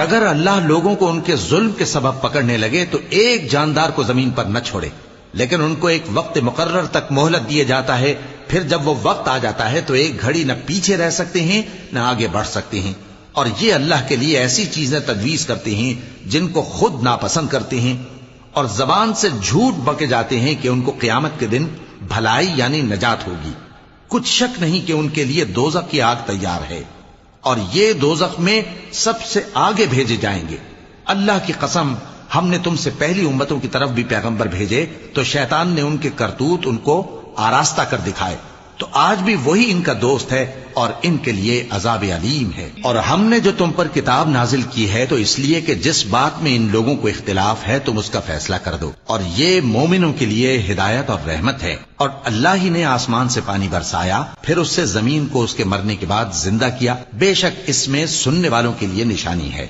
اگر اللہ لوگوں کو ان کے ظلم کے سبب پکڑنے لگے تو ایک جاندار کو زمین پر نہ چھوڑے، لیکن ان کو ایک وقت مقرر تک مہلت دیے جاتا ہے، پھر جب وہ وقت آ جاتا ہے تو ایک گھڑی نہ پیچھے رہ سکتے ہیں نہ آگے بڑھ سکتے ہیں، اور یہ اللہ کے لیے ایسی چیزیں تجویز کرتے ہیں جن کو خود ناپسند کرتے ہیں، اور زبان سے جھوٹ بکے جاتے ہیں کہ ان کو قیامت کے دن بھلائی یعنی نجات ہوگی۔ کچھ شک نہیں کہ ان کے لیے دوزخ کی آگ تیار ہے، اور یہ دوزخ میں سب سے آگے بھیجے جائیں گے۔ اللہ کی قسم، ہم نے تم سے پہلی امتوں کی طرف بھی پیغمبر بھیجے تو شیطان نے ان کے کرتوت ان کو آراستہ کر دکھائے، تو آج بھی وہی ان کا دوست ہے اور ان کے لیے عذاب علیم ہے۔ اور ہم نے جو تم پر کتاب نازل کی ہے تو اس لیے کہ جس بات میں ان لوگوں کو اختلاف ہے تم اس کا فیصلہ کر دو، اور یہ مومنوں کے لیے ہدایت اور رحمت ہے۔ اور اللہ ہی نے آسمان سے پانی برسایا، پھر اس سے زمین کو اس کے مرنے کے بعد زندہ کیا، بے شک اس میں سننے والوں کے لیے نشانی ہے۔